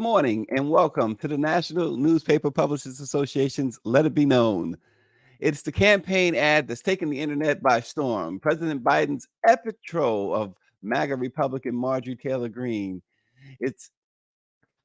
morning and welcome to the National Newspaper Publishers Association's Let It Be Known. It's the campaign ad that's taken the internet by storm. President Biden's epic troll of MAGA Republican Marjorie Taylor Greene. It's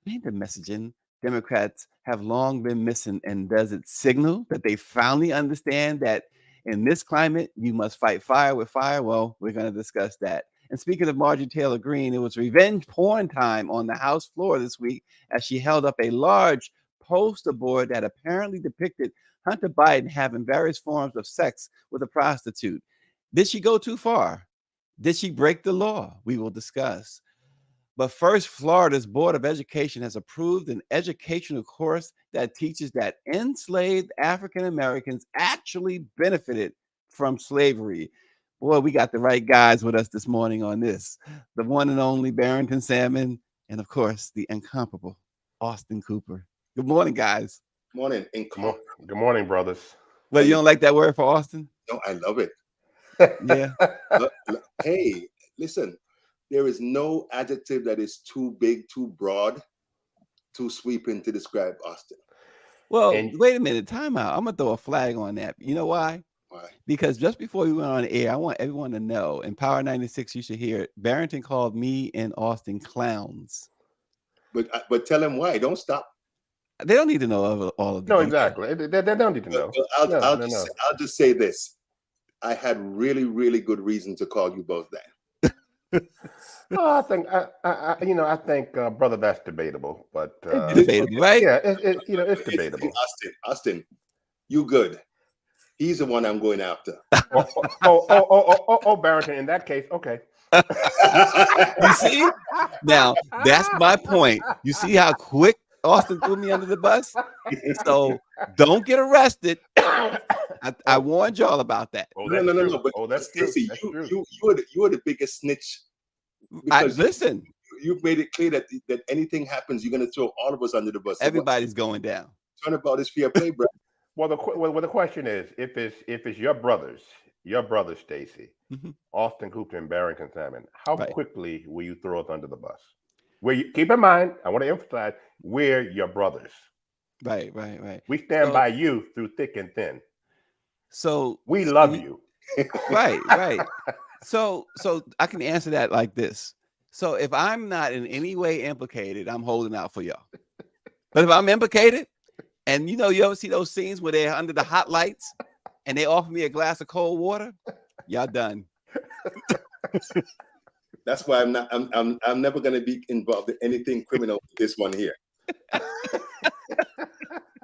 the messaging Democrats have long been missing, and does it signal that they finally understand that in this climate, you must fight fire with fire? Well, we're going to discuss that. And speaking of Marjorie Taylor Greene, it was revenge porn time on the House floor this week as she held up a large poster board that apparently depicted Hunter Biden having various forms of sex with a prostitute. Did she go too far? Did she break the law? We will discuss. But first, Florida's Board of Education has approved an educational course that teaches that enslaved African Americans actually benefited from slavery. Boy, we got the right guys with us this morning on this. The one and only Barrington Salmon, and of course, the incomparable Austin Cooper. Good morning, guys. Morning. Good morning, brothers. Well, you don't like that word for Austin? No, I love it. Yeah. Hey, listen. There is no adjective that is too big, too broad, too sweeping to describe Austin. Well, wait a minute. Time out. I'm going to throw a flag on that. You know why? Why? Because just before we went on air, I want everyone to know, in Power 96, you should hear it, Barrington called me and Austin clowns. But tell them why. Don't stop. They don't need to know all of No, exactly. They don't need to know. I'll just say this. I had really, really good reason to call you both that. I think, brother, that's debatable. But debatable, right? Yeah, it's debatable. Austin, you good? He's the one I'm going after. Barrington. In that case, okay. You see? Now that's my point. You see how quick Austin threw me under the bus? So don't get arrested. I warned y'all about that. No. But that's Stacey, you are the biggest snitch. Listen, you've made it clear that anything happens, you're going to throw all of us under the bus. Everybody's going down. Turnabout is fair play, bro. Well, the question is, if it's your brothers, Stacey, Austin Cooper and Barrington Salmon, how quickly will you throw us under the bus? Keep in mind, I want to emphasize, we're your brothers. Right. We stand by you through thick and thin. So we love you. Right. So I can answer that like this. So if I'm not in any way implicated, I'm holding out for y'all. But if I'm implicated, and you ever see those scenes where they're under the hot lights and they offer me a glass of cold water, y'all done. That's why I'm never going to be involved in anything criminal with this one here.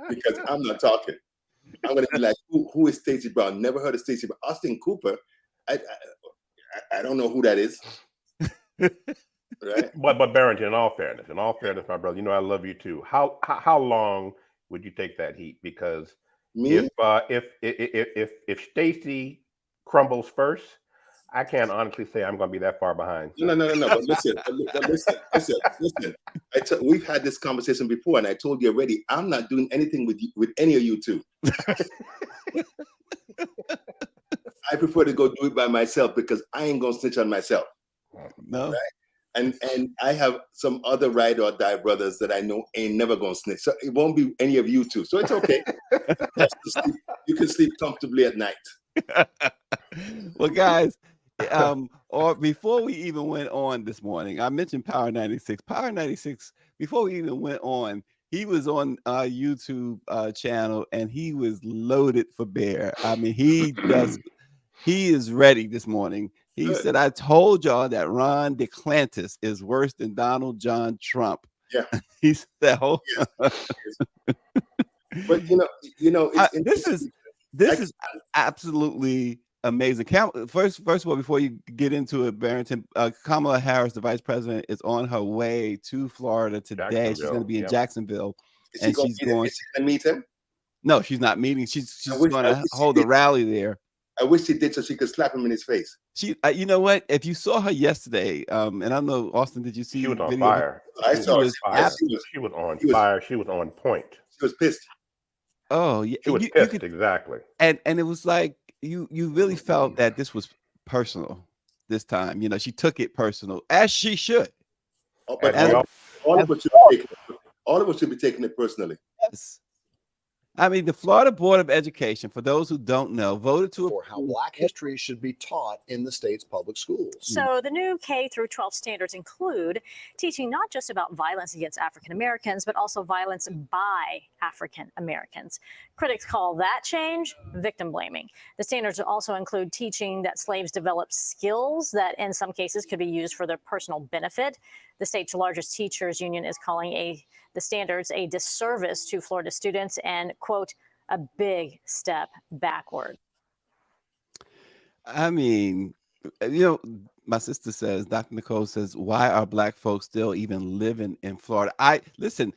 Because I'm not talking. I'm going to be like, who is Stacey Brown? Never heard of Stacey Brown. Austin Cooper, I don't know who that is. Right? But Barrington, in all fairness, my brother, I love you too. How long would you take that heat? Because if Stacey crumbles first, I can't honestly say I'm going to be that far behind. No. But listen. We've had this conversation before, and I told you already, I'm not doing anything with any of you two. I prefer to go do it by myself because I ain't gonna snitch on myself. No. Right? And I have some other ride or die brothers that I know ain't never gonna snitch. So it won't be any of you two. So it's okay. You can sleep comfortably at night. Well, guys, or before we even went on this morning, I mentioned Power 96. Power 96, before we even went on, he was on our YouTube channel and he was loaded for bear. I mean, he is ready this morning. He said, I told y'all that Ron DeSantis is worse than Donald John Trump. Yeah. He said, But this is absolutely amazing. First of all, before you get into it, Barrington, Kamala Harris, the vice president, is on her way to Florida today. She's going to be in Jacksonville. She's going to meet him? No, she's not meeting. She's going to hold a rally there. I wish she did so she could slap him in his face. She, you know what? If you saw her yesterday, and I don't know, Austin, did you see? She was on fire. I saw her. She was on fire. She was on point. She was pissed. Oh, yeah. She was pissed, exactly. And it was like you really felt that this was personal this time. She took it personal, as she should. But all of it all of us should be taking it personally. Yes. I mean, the Florida Board of Education, for those who don't know, voted to for how Black history should be taught in the state's public schools. So the new K through 12 standards include teaching not just about violence against African Americans, but also violence by African Americans. Critics call that change victim blaming. The standards also include teaching that slaves developed skills that in some cases could be used for their personal benefit. The state's largest teachers union is calling the standards a disservice to Florida students and, quote, a big step backward. I mean, my sister says, Dr. Nicole says, why are Black folks still even living in Florida? I don't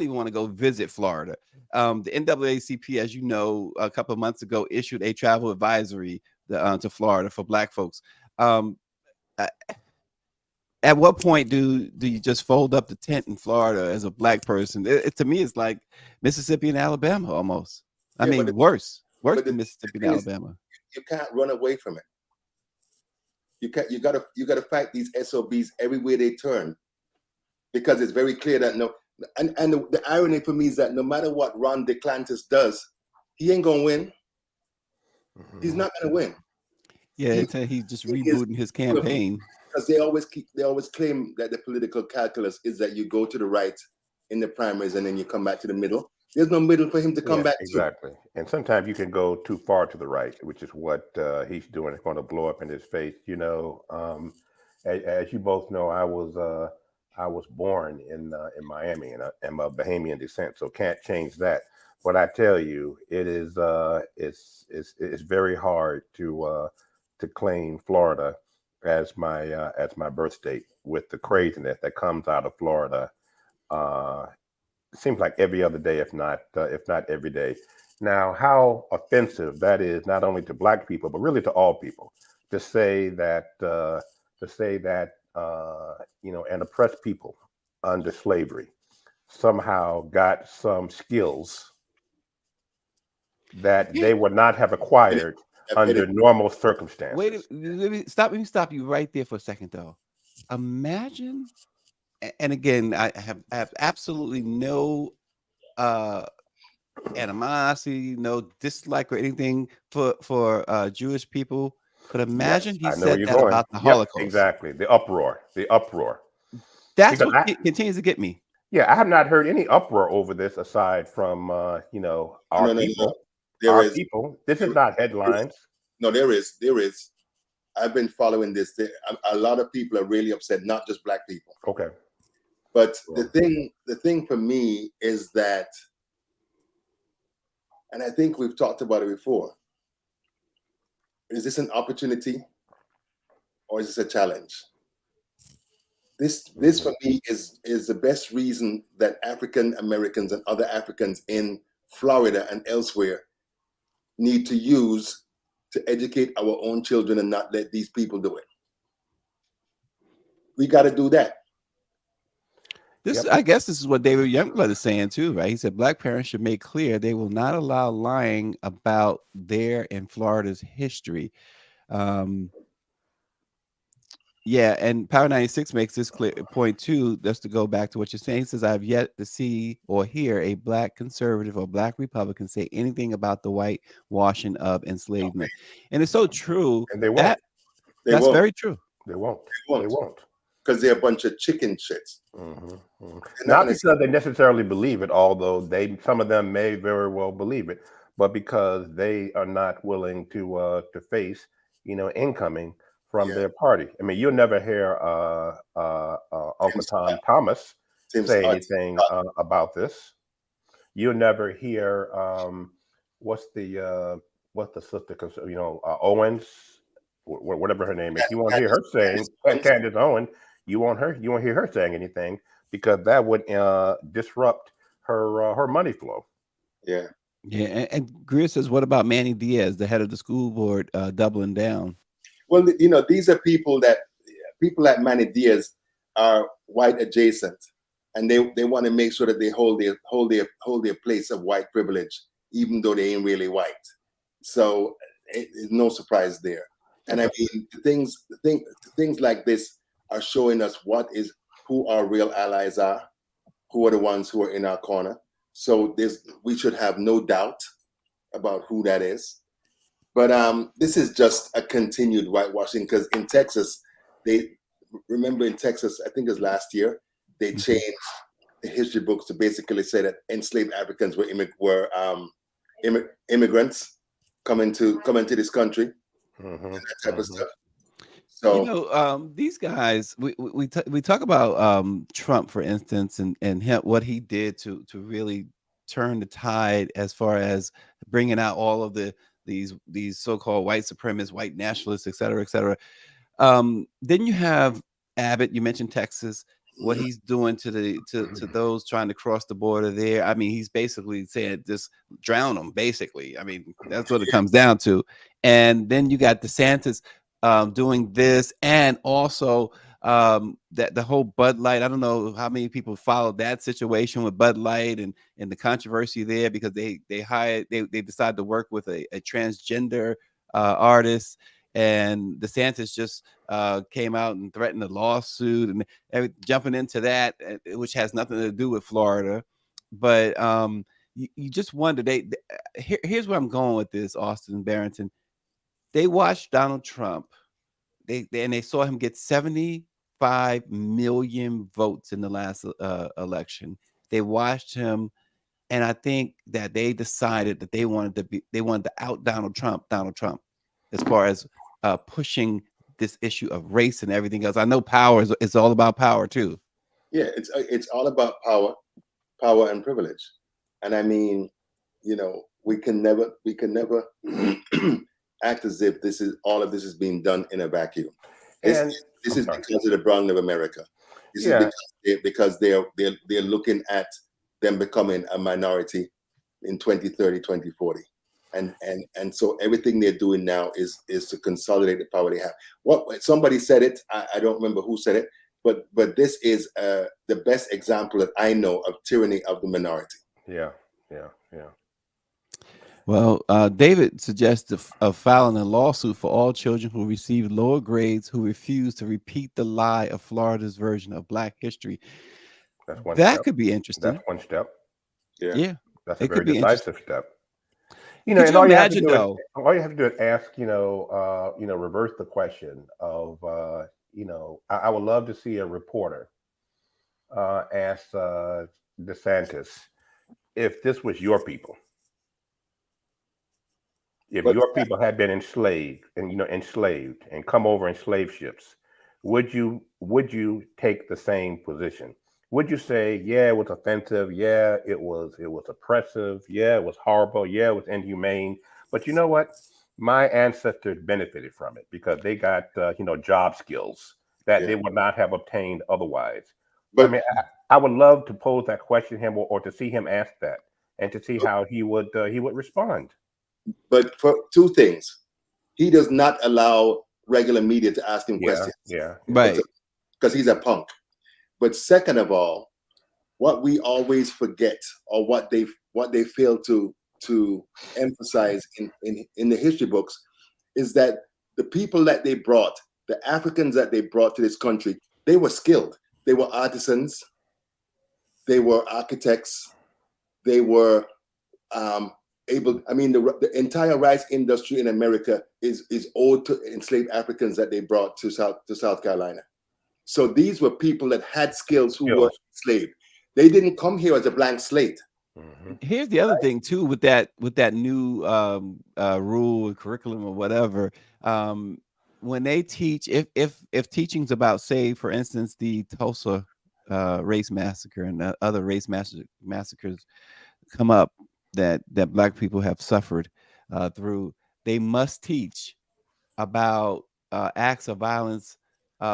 even want to go visit Florida. The NAACP, as you know, a couple of months ago issued a travel advisory to Florida for Black folks. At what point do you just fold up the tent in Florida as a Black person? To me, it's like Mississippi and Alabama almost. I mean, worse than Mississippi and Alabama. You can't run away from it. You gotta fight these SOBs everywhere they turn, because it's very clear that the irony for me is that no matter what Ron DeSantis does, he ain't gonna win. He's not gonna win. Yeah, he's just rebooting his campaign. Because they always claim that the political calculus is that you go to the right in the primaries and then you come back to the middle. There's no middle for him to come back to. Exactly. And sometimes you can go too far to the right, which is what he's doing. It's going to blow up in his face. As you both know, I was born in Miami, and I'm of Bahamian descent, so can't change that. But I tell you, it is it's very hard to claim Florida as my birth state, with the craziness that comes out of Florida. It seems like every other day, if not every day. Now, how offensive that is, not only to Black people, but really to all people, to say that an oppressed people under slavery somehow got some skills that they would not have acquired under normal circumstances. Wait, let me stop you right there for a second, though. Imagine, and again, I have absolutely no animosity, no dislike or anything for Jewish people, but imagine he said that about the Holocaust. Exactly, the uproar. That's because what continues to get me. Yeah, I have not heard any uproar over this aside from our people. People. This is not headlines. No, there is. I've been following this. A lot of people are really upset, not just Black people. Okay. But the thing for me is that, and I think we've talked about it before, is this an opportunity or is this a challenge? This for me is the best reason that African Americans and other Africans in Florida and elsewhere need to use to educate our own children and not let these people do it. We got to do that. I guess this is what David Youngblood is saying too, right? He said Black parents should make clear they will not allow lying about their and Florida's history. Yeah, and Power 96 makes this clear point too, just to go back to what you're saying. He says, I've yet to see or hear a Black conservative or Black Republican say anything about the whitewashing of enslavement. And it's so true. And they won't. That's very true. They won't. Because they're a bunch of chicken shits. Not because they necessarily believe it, although some of them may very well believe it, but because they are not willing to face, incoming from their party. I mean, you'll never hear Uncle Tom Thomas say anything about this. You'll never hear what's the sister, Owens, whatever her name is. You won't hear her saying Candace Owen. You won't hear her saying anything, because that would disrupt her money flow. Yeah. Yeah, and Greer says, what about Manny Diaz, the head of the school board, doubling down? Well, these are people like Manny Diaz are white adjacent, and they want to make sure that they hold their place of white privilege, even though they ain't really white. So it's no surprise there. And I mean, things like this are showing us who our real allies are, who are the ones who are in our corner. So we should have no doubt about who that is. But this is just a continued whitewashing, because in Texas, in Texas, I think it was last year, they changed the history books to basically say that enslaved Africans were immigrants coming to this country, and that type of stuff. So these guys, we talk about Trump, for instance, and what he did to really turn the tide as far as bringing out all of these so-called white supremacists, white nationalists, et cetera, et cetera. Then you have Abbott. You mentioned Texas. What he's doing to those trying to cross the border there. I mean, he's basically saying just drown them. Basically, I mean, that's what it comes down to. And then you got DeSantis doing this, and also that the whole Bud Light. I don't know how many people followed that situation with Bud Light and the controversy there, because they decided to work with a transgender artist. And DeSantis just came out and threatened a lawsuit and jumping into that, which has nothing to do with Florida. But you just wonder. Here's where I'm going with this, Austin Barrington. They watched Donald Trump. They saw him get 75 million votes in the last election. They watched him, and I think that they decided that they wanted to out Donald Trump, as far as pushing this issue of race and everything else. I know power is all about power too. Yeah, it's all about power and privilege. And I mean, we can never act as if all of this is being done in a vacuum. This is because of the browning of America. This is because they're looking at them becoming a minority in 2030, 2040. And so everything they're doing now is to consolidate the power they have. Somebody said it, I don't remember who said it, but this is the best example that I know of tyranny of the minority. Yeah. Well, David suggests of filing a lawsuit for all children who receive lower grades who refuse to repeat the lie of Florida's version of Black history. That's one that step. Could be interesting. That's one step. Yeah. That's a very decisive step. Could you imagine, though? All you have to do is ask, reverse the question of, I would love to see a reporter ask DeSantis, if this was your people, if your people had been enslaved and come over in slave ships, would you take the same position? Would you say, yeah, it was offensive, yeah, it was oppressive, yeah, it was horrible, yeah, it was inhumane, but you know what? My ancestors benefited from it because they got job skills that they would not have obtained otherwise. But I mean, I would love to pose that question to him, or to see him ask that, and to see how he would respond. But for two things, he does not allow regular media to ask him questions. Yeah, right, because he's a punk. But second of all, what we always forget, or what they fail to emphasize in the history books, is that the people that they brought, the Africans that they brought to this country, they were skilled. They were artisans. They were architects. They were able. I mean, the entire rice industry in America is owed to enslaved Africans that they brought to South Carolina. So these were people that had skills who were enslaved. They didn't come here as a blank slate. Mm-hmm. Here's the other thing too, with that new rule and curriculum or whatever. When they teach, if teaching's about, say, for instance, the Tulsa race massacre and other race massacres come up that Black people have suffered through, they must teach about acts of violence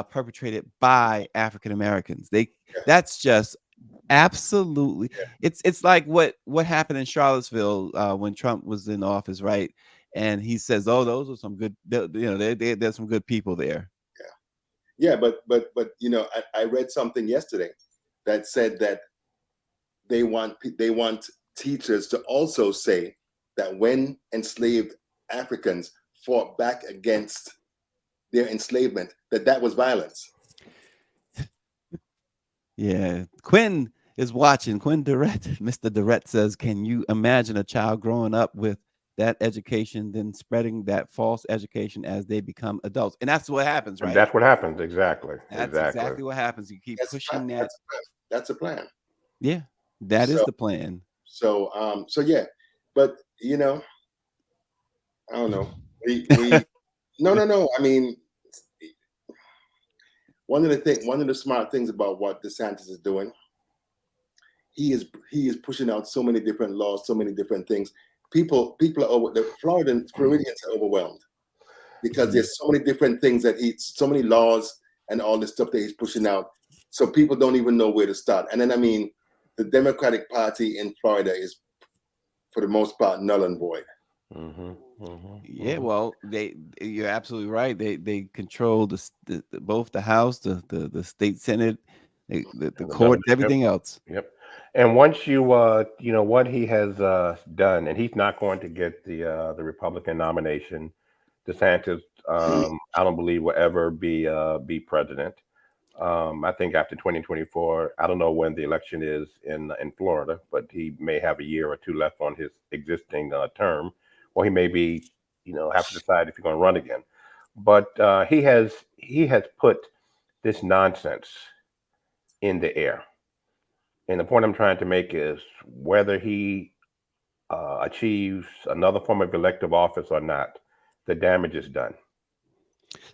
perpetrated by African Americans. That's just absolutely. It's like what happened in Charlottesville when Trump was in office, right? And he says, "Oh, those are some good. There's some good people there." Yeah, but I read something yesterday that said that they want teachers to also say that when enslaved Africans fought back against their enslavement, that was violence. Yeah, Quinn is watching. Quinn Durrett, Mr. Durrett says, can you imagine a child growing up with that education, then spreading that false education as they become adults? And that's what happens, right? And that's what happens. Exactly. That's exactly what happens. You keep pushing that. That's a plan. Yeah, that is the plan. So, yeah, but you know, I don't know. No. I mean, one of the smart things about what DeSantis is doing, he is pushing out so many different laws, so many different things. People are the Floridians are overwhelmed because there's so many different things so many laws and all this stuff that he's pushing out. So people don't even know where to start. And then, I mean, the Democratic Party in Florida is, for the most part, null and void. Yeah, well, you're absolutely right. They control both the House, the state Senate, the court, everything else. Yep. And once you what he has done, and he's not going to get the Republican nomination. DeSantis, I don't believe will ever be president. I think after 2024, I don't know when the election is in Florida, but he may have a year or two left on his existing term, or he may be, have to decide if he's going to run again. But he has put this nonsense in the air. And the point I'm trying to make is whether he achieves another form of elective office or not, the damage is done.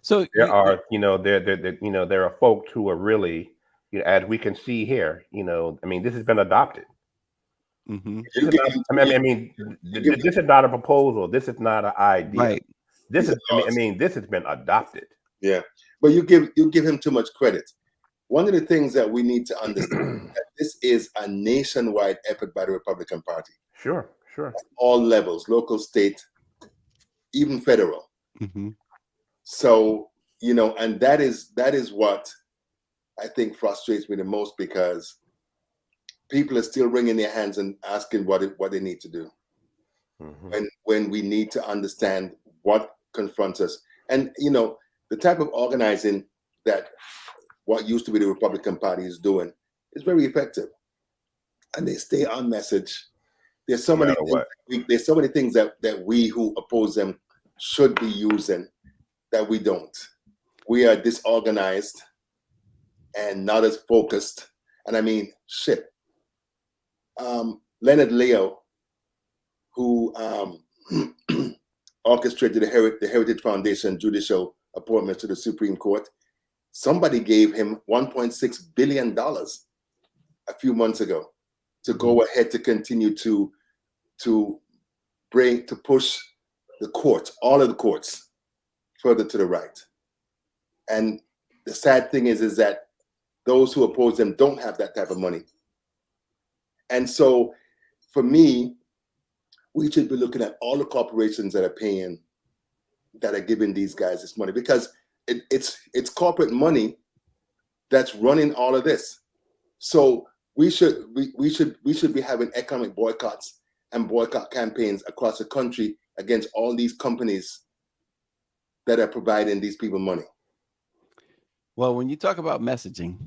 So there are folks who are really, as we can see here, I mean, this has been adopted. This is not a proposal. This is not an idea. Right. This is, this has been adopted. Yeah, but you give him too much credit. One of the things that we need to understand that this is a nationwide effort by the Republican Party. Sure. At all levels, local, state, even federal. So, and that is what I think frustrates me the most, because people are still wringing their hands and asking what they need to do. When we need to understand what confronts us. And, the type of organizing that what used to be the Republican Party is doing is very effective. And they stay on message. There's so many things that we who oppose them should be using that we don't. We are disorganized and not as focused. And I mean, shit. Leonard Leo, who orchestrated the Heritage Foundation judicial appointment to the Supreme Court, somebody gave him $1.6 billion a few months ago to go ahead to continue to push the courts, all of the courts, further to the right. And the sad thing is that those who oppose them don't have that type of money. And so for me, we should be looking at all the corporations that are giving these guys this money, because it's corporate money that's running all of this. So we should be having economic boycotts and boycott campaigns across the country against all these companies that are providing these people money. Well, when you talk about messaging,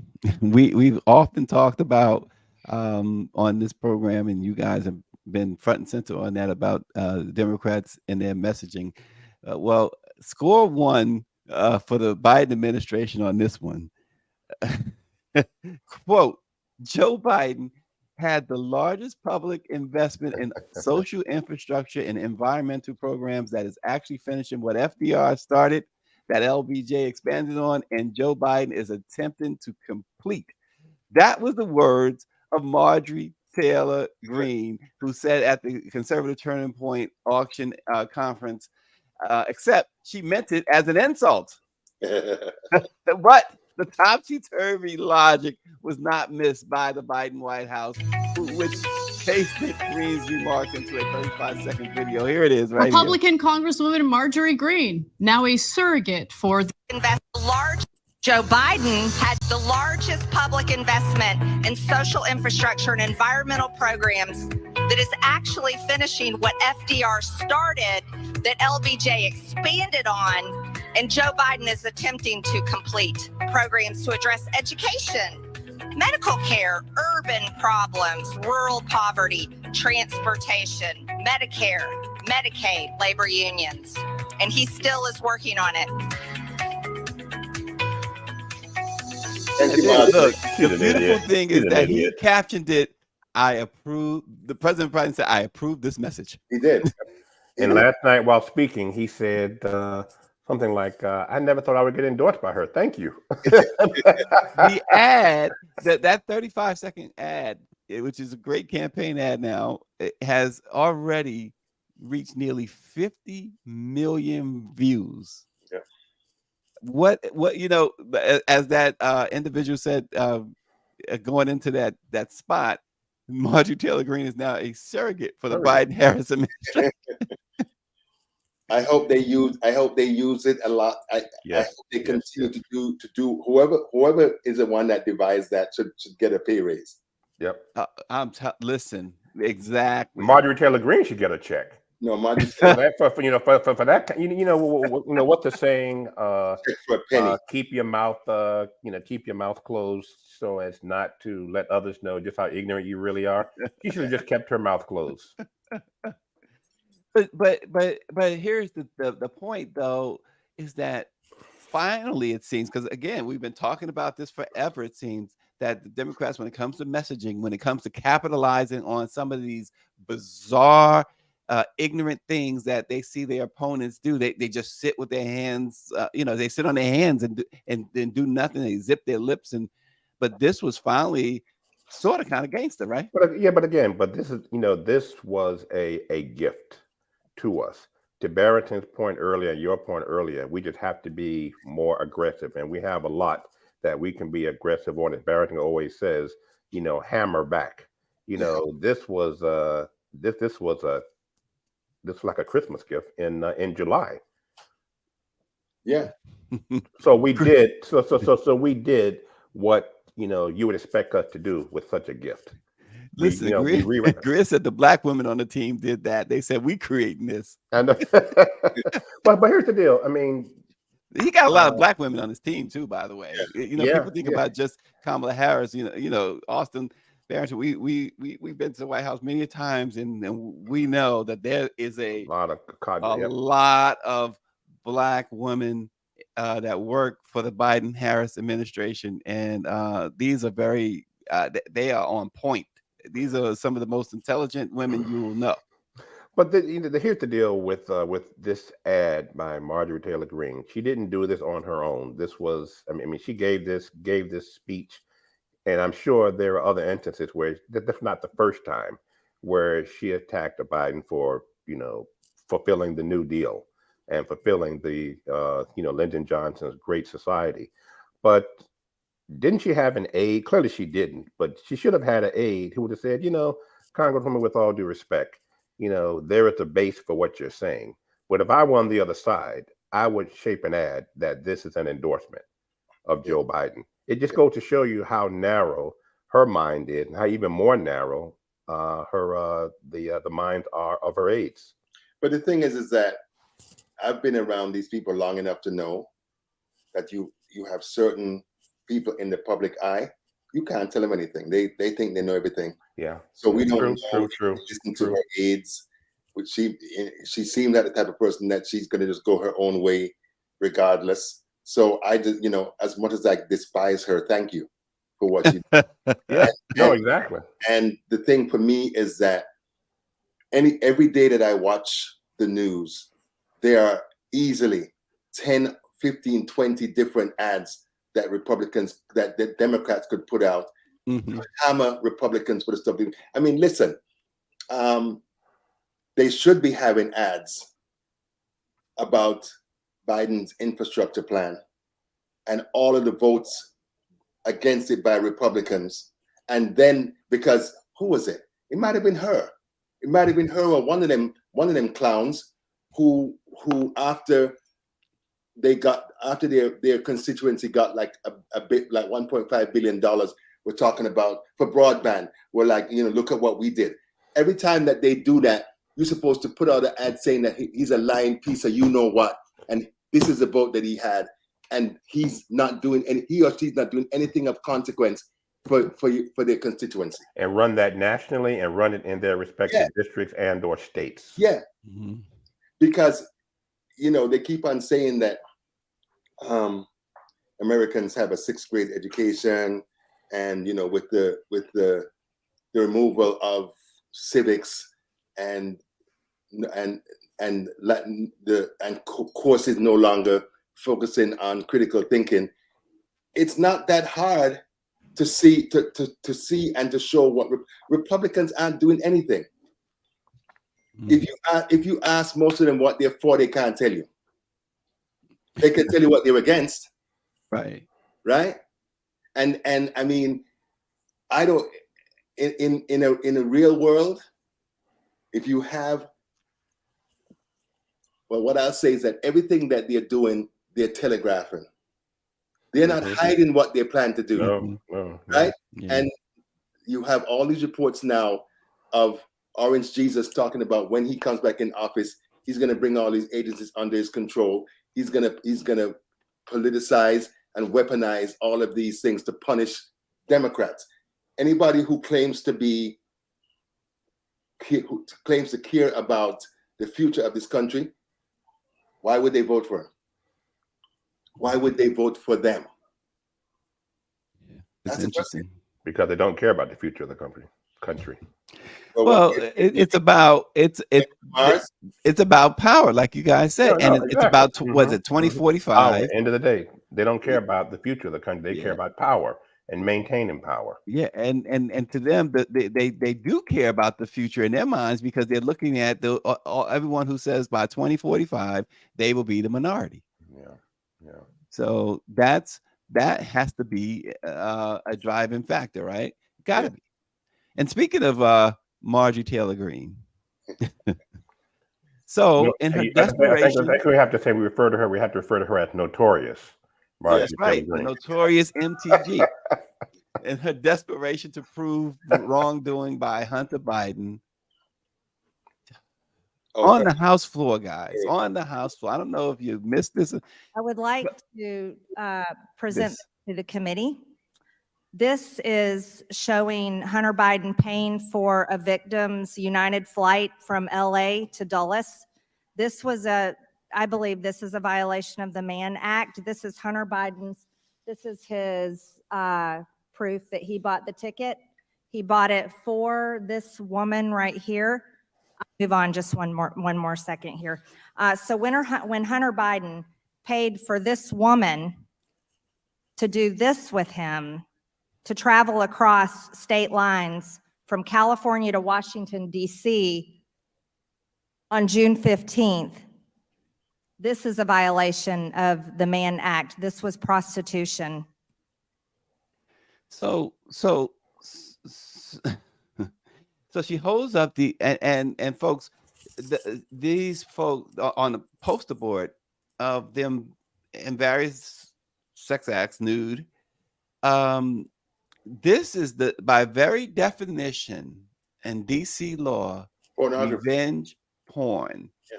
we've often talked about on this program, and you guys have been front and center on that, about Democrats and their messaging. Well, score one for the Biden administration on this one. Quote, Joe Biden had the largest public investment in social infrastructure and environmental programs that is actually finishing what FDR started, that LBJ expanded on, and Joe Biden is attempting to complete. That was the words of Marjorie Taylor Greene, who said at the Conservative Turning Point auction conference, except she meant it as an insult. But the topsy-turvy logic was not missed by the Biden White House, which pasted Greene's remarks into a 35-second video. Here it is, right Republican here. Congresswoman Marjorie Greene, now a surrogate for the Joe Biden had the largest public investment in social infrastructure and environmental programs that is actually finishing what FDR started, that LBJ expanded on, and Joe Biden is attempting to complete programs to address education, medical care, urban problems, rural poverty, transportation, Medicare, Medicaid, labor unions. And he still is working on it. Thank you, Look, Marjorie. the beautiful thing is that he captioned it, I approve. The President Biden said, I approve this message. He did. And last night while speaking, he said something like, I never thought I would get endorsed by her. Thank you. The ad, that 35-second ad, which is a great campaign ad now, it has already reached nearly 50 million views. Yeah. What as that individual said, going into that spot, Marjorie Taylor Greene is now a surrogate for the Biden-Harris administration. I hope they use it a lot. I hope they continue to do whoever is the one that devised that should get a pay raise. Yep. Listen, exactly. Marjorie Taylor Greene should get a check. No, Marjorie. for that, what they're saying. For a penny. Keep your mouth, keep your mouth closed so as not to let others know just how ignorant you really are. She should have just kept her mouth closed. But here's the point, though, is that finally it seems, because again, we've been talking about this forever, it seems that the Democrats, when it comes to messaging, when it comes to capitalizing on some of these bizarre, ignorant things that they see their opponents do, they just sit with their hands, they sit on their hands and do nothing. They zip their lips, but this was finally sort of kind of gangster, right? But this is, this was a gift to us. To Barrington's point earlier, your point earlier, we just have to be more aggressive, and we have a lot that we can be aggressive on. As Barrington always says, hammer back. This was like a Christmas gift in July. Yeah. So we did. So we did what you would expect us to do with such a gift. Listen, Greer said the black women on the team did that. They said, we creating this. And but here's the deal. I mean, he got a lot of black women on his team too, by the way. People think about just Kamala Harris, Austin Barrington. We've been to the White House many times, and we know that there is a lot of black women that work for the Biden-Harris administration, and these are very they are on point. These are some of the most intelligent women you will know. But here's the deal with this ad by Marjorie Taylor Greene. She didn't do this on her own. This was, she gave this speech, and I'm sure there are other instances where that's not the first time where she attacked Biden for fulfilling the New Deal and fulfilling the Lyndon Johnson's Great Society. But didn't she have an aide? Clearly she didn't, but she should have had an aide who would have said, Congresswoman, with all due respect, there is a base for what you're saying. But if I were on the other side, I would shape an ad that this is an endorsement of Joe Biden. It just goes to show you how narrow her mind is, and how even more narrow the minds are of her aides. But the thing is that I've been around these people long enough to know that you have certain people in the public eye, you can't tell them anything. They think they know everything. Yeah. So we don't listen to her aides. Which she seemed like the type of person that she's going to just go her own way regardless. So I just, as much as I despise her, thank you for what she did. Exactly. And the thing for me is that every day that I watch the news, there are easily 10, 15, 20 different ads that that Democrats could put out, hammer Republicans for the stuff. Listen, they should be having ads about Biden's infrastructure plan and all of the votes against it by Republicans. And then, because who was it? It might have been her. It might have been her or one of them clowns who after their constituency got like a bit like $1.5 billion, we're talking about for broadband. We're like, look at what we did. Every time that they do that, you're supposed to put out an ad saying that he's a lying piece of what, and this is the vote that he had, and he or she's not doing anything of consequence for their constituency. And run that nationally and run it in their respective districts and or states. Yeah. Because, you know, they keep on saying that Americans have a 6th grade education, and, you know, with the removal of civics and courses no longer focusing on critical thinking, it's not that hard to see and to show what Republicans aren't doing anything. If you ask most of them what they're for, they can't tell you. They can tell you what they're against. Right. And I mean, I don't, in a real world, if you have, well, what I'll say is that everything that they're doing, they're telegraphing. They're not hiding what they plan to do. Right? Yeah. And you have all these reports now of Orange Jesus talking about when he comes back in office, he's going to bring all these agencies under his control. He's going to politicize and weaponize all of these things to punish Democrats. Anybody who claims to care about the future of this country, why would they vote for him? Why would they vote for them? Yeah, that's interesting. Because they don't care about the future of the country. Well, it's about power, like you guys said, it's about was it 2045? At the end of the day, they don't care about the future of the country. They care about power and maintaining power. Yeah, and to them, they do care about the future in their minds, because they're looking at everyone who says by 2045 they will be the minority. Yeah. So that has to be a driving factor, right? Gotta be. And speaking of Marjorie Taylor Greene, so in her desperation, I think we have to say we have to refer to her as notorious. That's right, the notorious MTG. In her desperation to prove wrongdoing by Hunter Biden, on the House floor, guys, on the House floor. I don't know if you missed this. I would like to present to the committee. This is showing Hunter Biden paying for a victim's United flight from LA to Dulles. This was I believe this is a violation of the Mann Act. This is Hunter Biden's, this is his proof that he bought the ticket. He bought it for this woman right here. I'll move on just one more second here. So when Hunter Biden paid for this woman to do this with him, to travel across state lines from California to Washington, D.C. on June 15th, this is a violation of the Mann Act. This was prostitution. So she holds up and folks, these folks on the poster board of them in various sex acts, nude. This is by very definition in DC law, revenge porn. Yeah.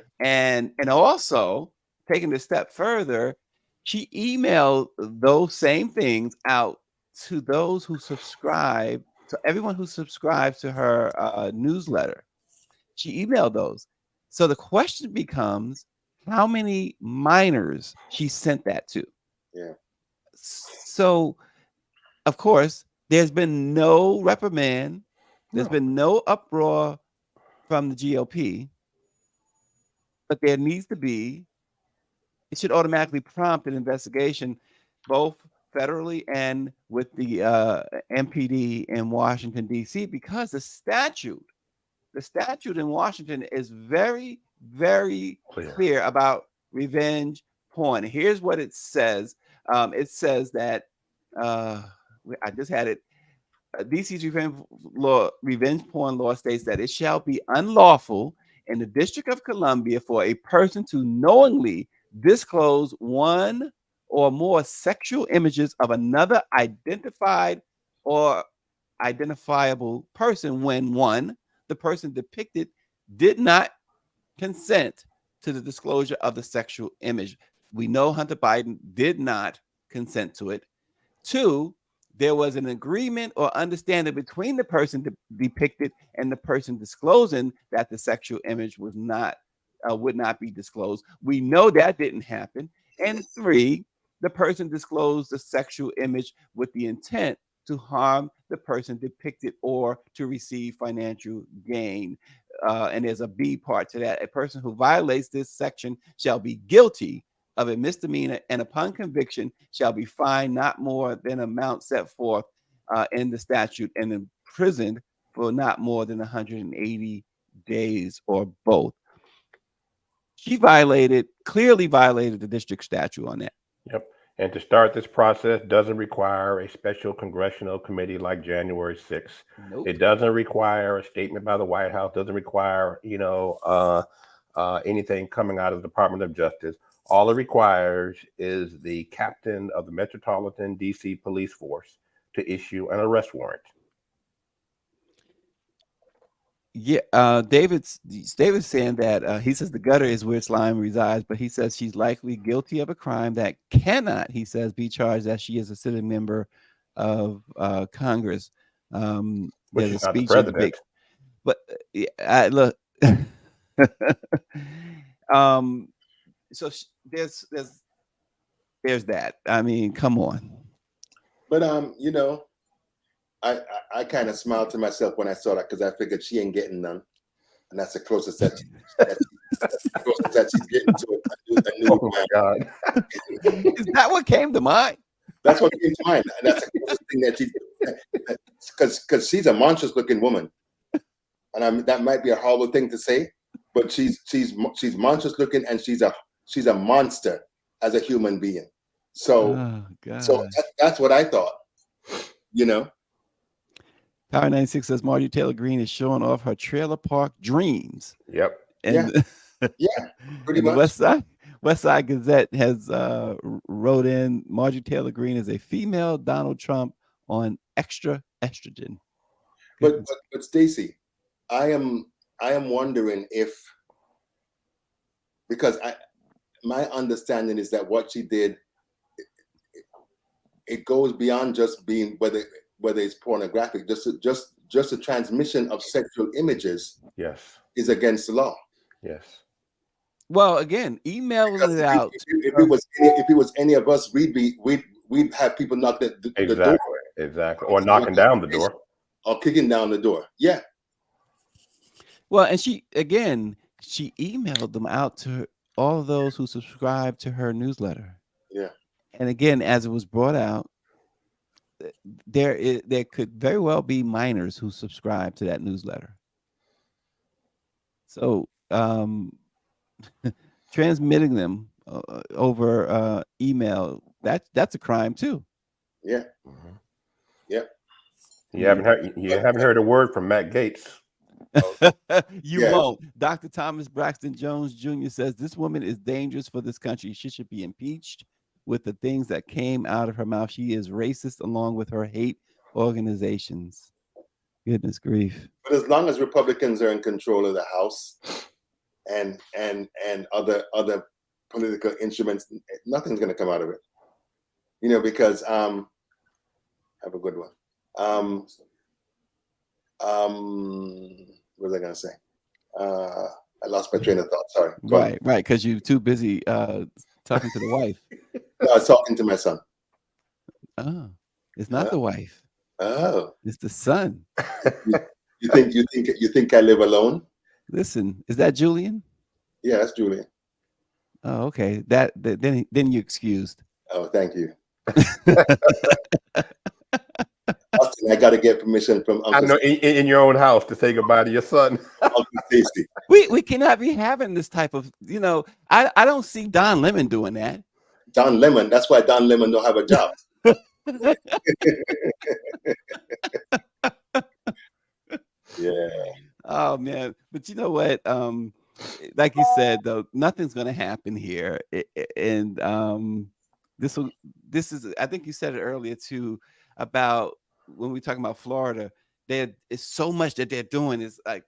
And also taking it a step further, she emailed those same things out to those who subscribe, to everyone who subscribes to her newsletter. She emailed those. So the question becomes, how many minors she sent that to? Yeah. So, of course, there's been no reprimand. There's been no uproar from the GOP. But there needs to be, it should automatically prompt an investigation, both federally and with the MPD in Washington, D.C., because the statute in Washington is very, very clear about revenge porn. Here's what it says. It says that, I just had it, DC's revenge porn law states that it shall be unlawful in the District of Columbia for a person to knowingly disclose one or more sexual images of another identified or identifiable person when, one, the person depicted did not consent to the disclosure of the sexual image. We know Hunter Biden did not consent to it. Two, there was an agreement or understanding between the person depicted and the person disclosing that the sexual image was not would not be disclosed. We know that didn't happen. And 3, the person disclosed the sexual image with the intent to harm the person depicted or to receive financial gain. And there's a B part to that. A person who violates this section shall be guilty of a misdemeanor and upon conviction shall be fined not more than amount set forth in the statute and imprisoned for not more than 180 days or both. She clearly violated the district statute on that. Yep. And to start this process doesn't require a special congressional committee like January 6th. Nope. It doesn't require a statement by the White House. Doesn't require, anything coming out of the Department of Justice. All it requires is the captain of the Metropolitan DC Police Force to issue an arrest warrant. Yeah, David's saying that he says the gutter is where slime resides, but he says she's likely guilty of a crime that cannot, he says, be charged as she is a sitting member of Congress. But There's she's a not the speech president. but look, so there's that. I mean, come on. But I kind of smiled to myself when I saw that because I figured she ain't getting none, and that's the closest that she's getting to a new Oh my God! Is that what came to mind? That's what came to mind, and that's the closest thing that she, because she's a monstrous-looking woman, and that might be a horrible thing to say, but she's monstrous-looking, and she's a monster as a human being. So, that's what I thought, Power 96 says Marjorie Taylor Greene is showing off her trailer park dreams. Yep. And pretty much. much. West Side Gazette has wrote in Marjorie Taylor Greene is a female Donald Trump on extra estrogen. But Stacey, I am wondering if, because my understanding is that what she did, it goes beyond just being whether it's pornographic. Just the transmission of sexual images, yes, is against the law. Yes. Well, again, emailing it out. If it was any of us, we'd have people knock the door. Exactly, or knocking down the door, or kicking down the door. Yeah. Well, and she emailed them out to all of those who subscribe to her newsletter. Yeah. And again, as it was brought out, there could very well be minors who subscribe to that newsletter. So transmitting them over email, that's a crime too. Yeah. Mm-hmm. Yep. You haven't heard a word from Matt Gaetz. You won't. Dr. Thomas Braxton Jones Jr. says this woman is dangerous for this country. She should be impeached with the things that came out of her mouth. She is racist along with her hate organizations. Goodness grief. But as long as Republicans are in control of the House and other political instruments, nothing's going to come out of it. Because have a good one. What was I going to say? I lost my train of thought. Sorry. Right, because you're too busy talking to the wife. No, I was talking to my son. Oh, it's not the wife. Oh, it's the son. You think I live alone? Listen, is that Julian? Yeah, that's Julian. Oh, okay. Then you're excused. Oh, thank you. Austin, I got to get permission from Uncle. I know in your own house to say goodbye to your son. Uncle Stacey. We cannot be having this type of, I don't see Don Lemon doing that. Don Lemon. That's why Don Lemon don't have a job. Yeah. Oh man, but you know what? Like you said, though, nothing's going to happen here, and this is. I think you said it earlier too about when we talking about Florida. There is so much that they're doing. It's like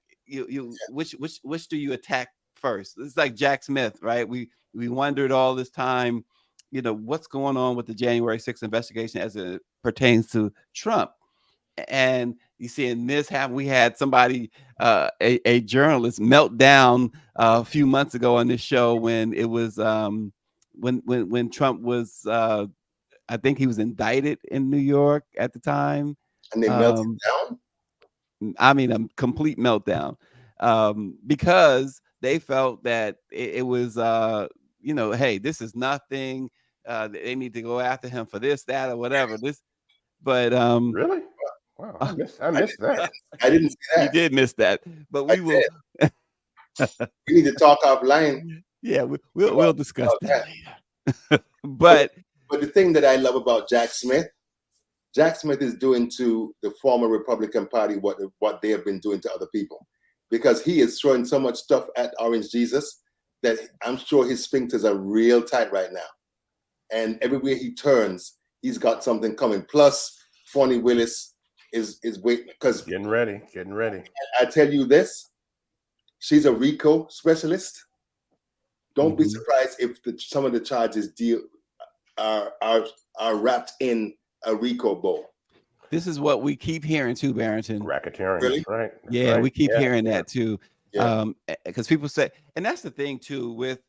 which do you attack first? It's like Jack Smith, right? We wondered all this time what's going on with the January 6th investigation as it pertains to Trump. And you see in this happen, we had somebody, a journalist melt down a few months ago on this show when it was when Trump was, I think he was indicted in New York at the time. And they melted down? I mean, a complete meltdown, because they felt that it was, hey, this is nothing. They need to go after him for this, that, or whatever. But really, wow, I missed that. I didn't see that. You did miss that, but we will. We need to talk offline. Yeah, we'll discuss that later. but the thing that I love about Jack Smith is doing to the former Republican Party what they have been doing to other people, because he is throwing so much stuff at Orange Jesus that I'm sure his sphincters are real tight right now. And everywhere he turns, he's got something coming. Plus, Fonnie Willis is waiting, because getting ready. I tell you this, she's a RICO specialist. Don't be surprised if some of the charges are wrapped in a RICO bowl. This is what we keep hearing too, Barrington. Racketeering, really? Right? Yeah, right. We keep hearing that too. Yeah. Because people say, and that's the thing too, with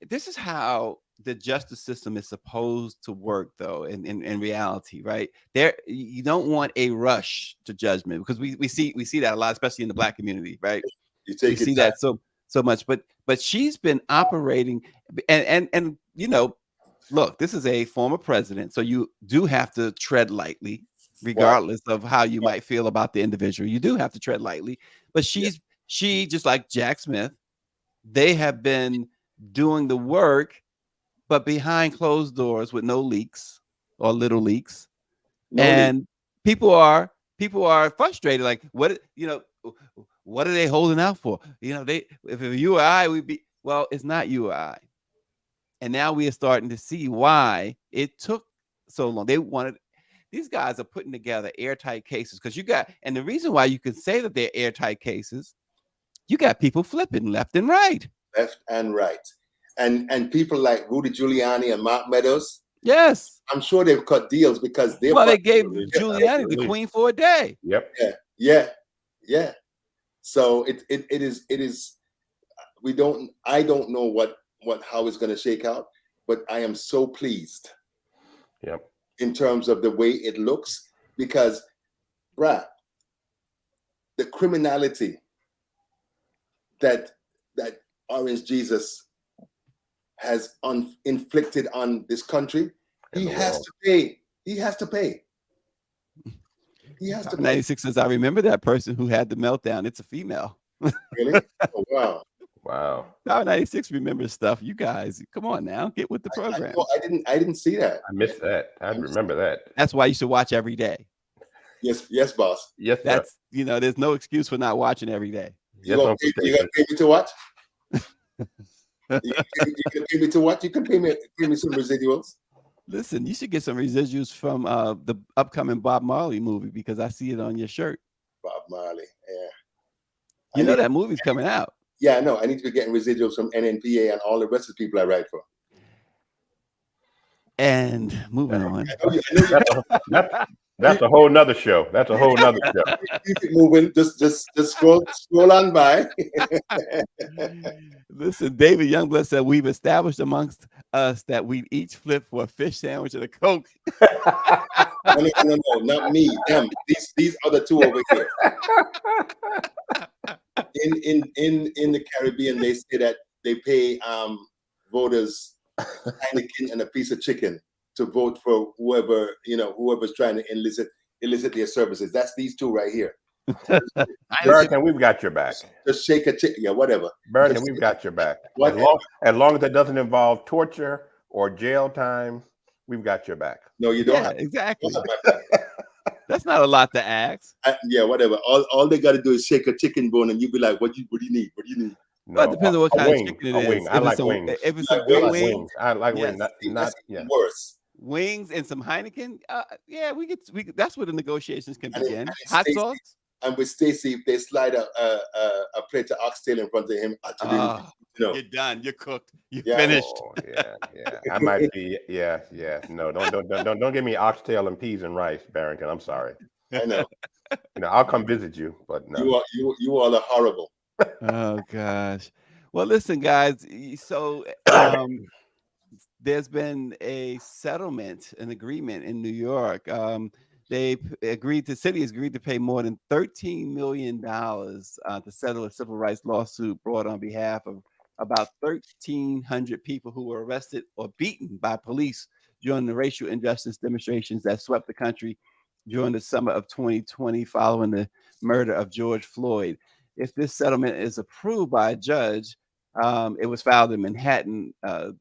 this is how the justice system is supposed to work, though, in reality, right? You don't want a rush to judgment, because we see that a lot, especially in the Black community, right? You see that so much, but she's been operating, and look, this is a former president, so you do have to tread lightly, regardless of how you might feel about the individual. You do have to tread lightly, but she just like Jack Smith, they have been doing the work, but behind closed doors with no leaks or little leaks. People are frustrated. Like, what are they holding out for? If it were you or I, we'd be, well, it's not you or I. And now we are starting to see why it took so long. These guys are putting together airtight cases, because and the reason why you can say that they're airtight cases, you got people flipping left and right. And people like Rudy Giuliani and Mark Meadows. Yes. I'm sure they've cut deals because they gave Giuliani the queen for a day. Yep. Yeah. So it is. I don't know how it's going to shake out, but I am so pleased. Yep. In terms of the way it looks, because, the criminality that Orange Jesus has inflicted on this country, he has to pay. He has to pay. 96 says, I remember that person who had the meltdown. It's a female. Really? Oh, wow. Power 96 remembers stuff. You guys, come on now, get with the program. I didn't see that. I missed that. I remember that. That's why you should watch every day. Yes, boss. Yes, that's there's no excuse for not watching every day. You gonna pay me to watch? You can pay me to watch. You can pay me some residuals. Listen, you should get some residuals from the upcoming Bob Marley movie, because I see it on your shirt. Bob Marley, yeah. You know that movie's coming out. Yeah, I know. I need to be getting residuals from NNPA and all the rest of the people I write for. And moving on. That's a whole nother show. That's a whole nother show. Keep it moving. Just scroll on by. Listen, David Youngblood said, we've established amongst us that we each flip for a fish sandwich and a Coke. No, not me. Them. These other two over here. In the Caribbean, they say that they pay voters Heineken and a piece of chicken to vote for whoever's trying to elicit their services. That's these two right here. Burton, we've got your back. Just shake a chicken, yeah, whatever. Burton, we've got your back. As long as it doesn't involve torture or jail time, we've got your back. No, you don't. Yeah, exactly. That's not a lot to ask. Yeah, whatever. All they got to do is shake a chicken bone, and you be like, "What do you need? What do you need?" No, well, it depends on what kind of chicken it is. I like wings. If it's a good wing, I like wings. Not worse. Wings and some Heineken. Yeah, we that's where the negotiations can begin. Hot sauce. And with Stacey, if they slide a plate of oxtail in front of him, you're done. You're cooked. You're Yeah. finished. Oh, yeah. I might be. Yeah. No, don't give me oxtail and peas and rice, Barrington. I'm sorry. I know. I'll come visit you, but no. You all are horrible. Oh gosh. Well, listen, guys. So there's been a settlement, an agreement in New York. The city has agreed to pay more than $13 million to settle a civil rights lawsuit brought on behalf of about 1,300 people who were arrested or beaten by police during the racial injustice demonstrations that swept the country during the summer of 2020 following the murder of George Floyd. If this settlement is approved by a judge, it was filed in Manhattan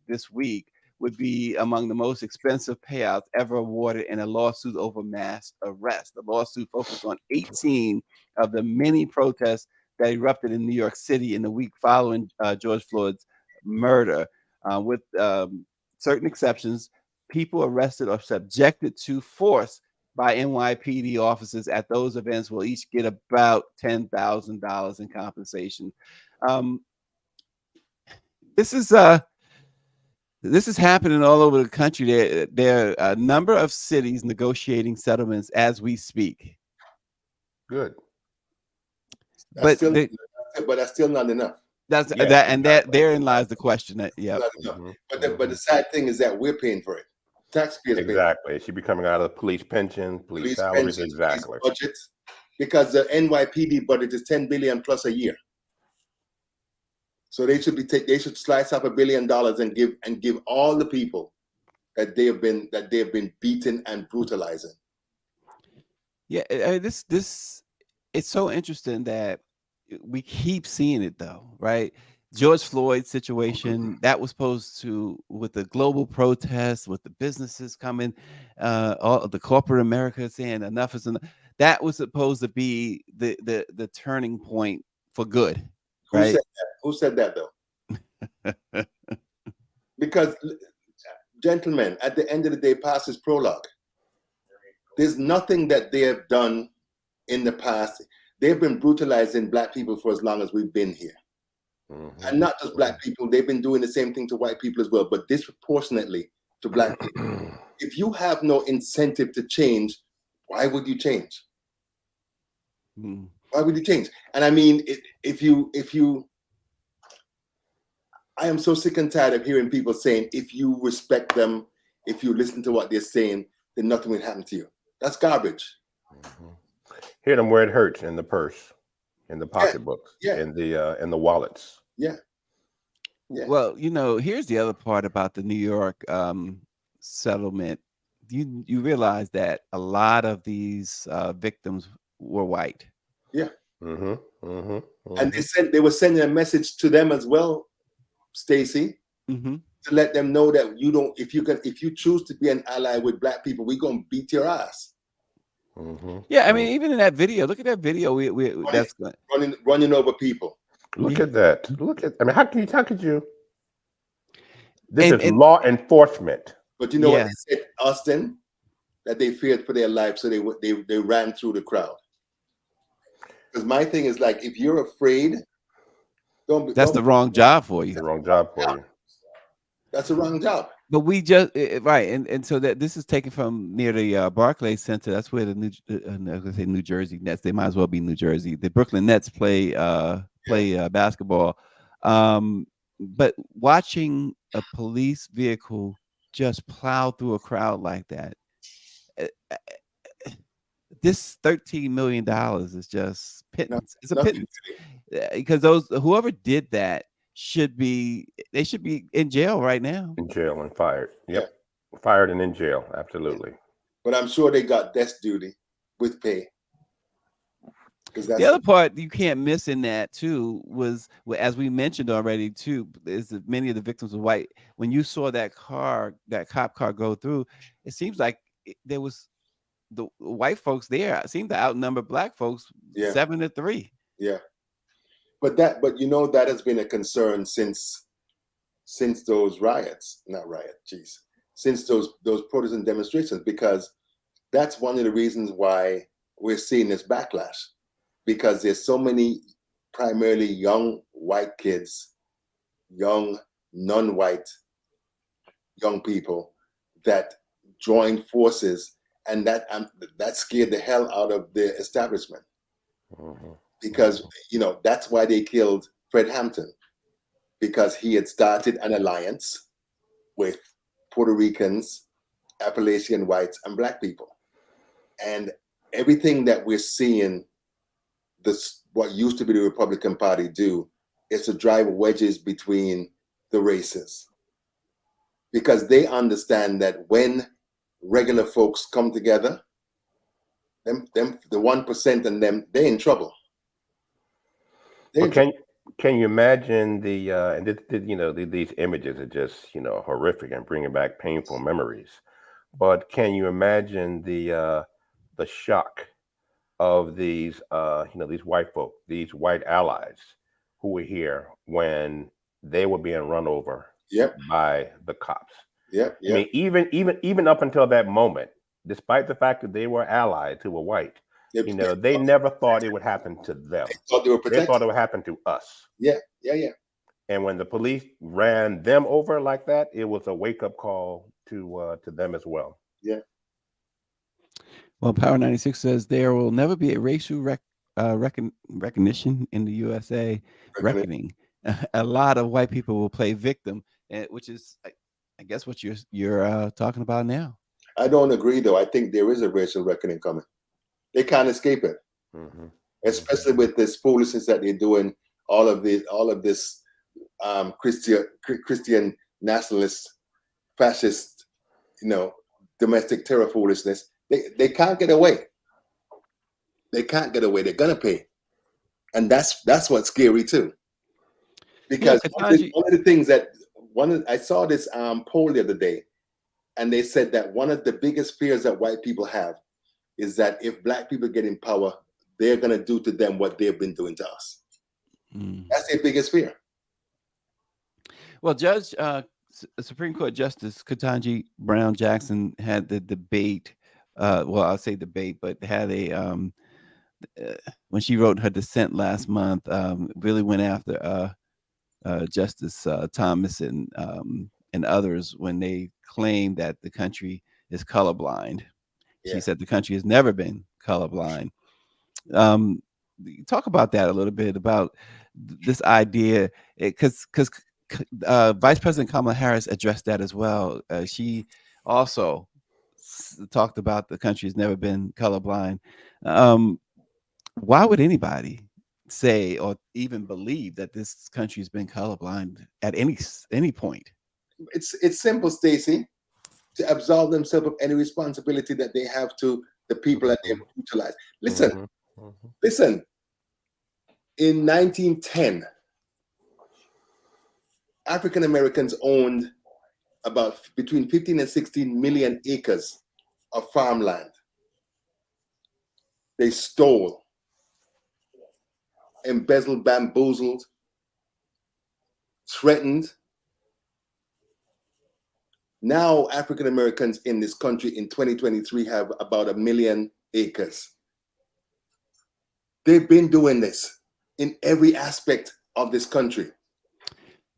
this week, would be among the most expensive payouts ever awarded in a lawsuit over mass arrest. The lawsuit focused on 18 of the many protests that erupted in New York City in the week following George Floyd's murder. With certain exceptions, people arrested or subjected to force by NYPD officers at those events will each get about $10,000 in compensation. This is happening all over the country. There are a number of cities negotiating settlements as we speak. Good. But that's still not enough. Therein lies the question. But the sad thing is that we're paying for it. Taxpayers. Exactly. It should be coming out of police pensions, police salaries, exactly. Police budgets, because the NYPD budget is $10 billion plus a year. So they should slice up $1 billion and give all the people that they have been beaten and brutalizing. Yeah, this it's so interesting that we keep seeing it though, right? George Floyd situation that was supposed to, with the global protests, with the businesses coming, all of the corporate America saying enough is enough. That was supposed to be the turning point for good. Right? Who said that though? Because, gentlemen, at the end of the day, past is prologue. There's nothing that they have done in the past. They've been brutalizing Black people for as long as we've been here. And not just Black people, they've been doing the same thing to white people as well, but disproportionately to Black people. If you have no incentive to change, why would you change? Why would you change? And I mean, I am so sick and tired of hearing people saying, if you respect them, if you listen to what they're saying, then nothing will happen to you. That's garbage. Hit them where it hurts, in the purse, in the pocketbooks, in the wallets. Yeah. Well, here's the other part about the New York settlement. You realize that a lot of these victims were white. Yeah. And they were sending a message to them as well, Stacey, to let them know that if you choose to be an ally with Black people, we're gonna beat your ass. Yeah, I mean, even in that video, look at that video. That's running over people. Look at that. I mean, how could you? This is law enforcement. But you know what they said, Austin, that they feared for their life, so they ran through the crowd. Because my thing is, like, if you're afraid, that's the wrong job for you. The wrong job for you. That's the wrong job. But we just right, and so that this is taken from near the Barclays Center. That's where the New Jersey Nets. They might as well be New Jersey. The Brooklyn Nets play basketball. But watching a police vehicle just plow through a crowd like that, this $13 million is just pittance. It's a pittance, because whoever did that should be in jail right now. In jail and fired. Yep. Fired and in jail. Absolutely. But I'm sure they got desk duty with pay. The other part you can't miss in that too was, as we mentioned already too, is that many of the victims were white. When you saw that cop car go through, it seems like there was the white folks there seemed to outnumber Black folks 7-3. Yeah. But that has been a concern since those since those protests and demonstrations, because that's one of the reasons why we're seeing this backlash. because there's so many primarily young white kids, young non-white young people that joined forces, and that scared the hell out of the establishment. Because that's why they killed Fred Hampton, because he had started an alliance with Puerto Ricans, Appalachian whites, and black people. And everything that we're seeing what used to be the Republican Party do is to drive wedges between the races, because they understand that when regular folks come together, the 1% and them, they're in trouble. Can you imagine these images are just horrific and bringing back painful memories, but can you imagine the shock of these these white folk, these white allies who were here when they were being run over by the cops? I mean, even up until that moment, despite the fact that they were allies who were white, they never thought it would happen to them. They thought it would happen to us. And when the police ran them over like that, it was a wake-up call to them as well. Well, Power 96 says there will never be a racial recognition in the USA. Reckoning. A lot of white people will play victim, which is, I guess, what you're talking about now. I don't agree, though. I think there is a racial reckoning coming. They can't escape it, especially with this foolishness that they're doing. All of this Christian nationalist, fascist, domestic terror foolishness. They can't get away. They can't get away. They're gonna pay, and that's what's scary too. Because one of the things that I saw this poll the other day, and they said that one of the biggest fears that white people have is that if black people get in power, they're gonna do to them what they've been doing to us. That's their biggest fear. Well, Supreme Court Justice Ketanji Brown Jackson had the debate. Well, I'll say debate, but had a when she wrote her dissent last month, really went after Justice Thomas and others when they claimed that the country is colorblind. She said the country has never been colorblind. Talk about that a little bit, about this idea, because Vice President Kamala Harris addressed that as well. She also talked about the country has never been colorblind. Why would anybody say or even believe that this country has been colorblind at any point? It's simple, Stacey, to absolve themselves of any responsibility that they have to the people that they've brutalized. Listen, in 1910, African Americans owned about between 15 and 16 million acres of farmland. They stole, embezzled, bamboozled, threatened. Now, African Americans in this country in 2023 have about 1 million acres. They've been doing this in every aspect of this country.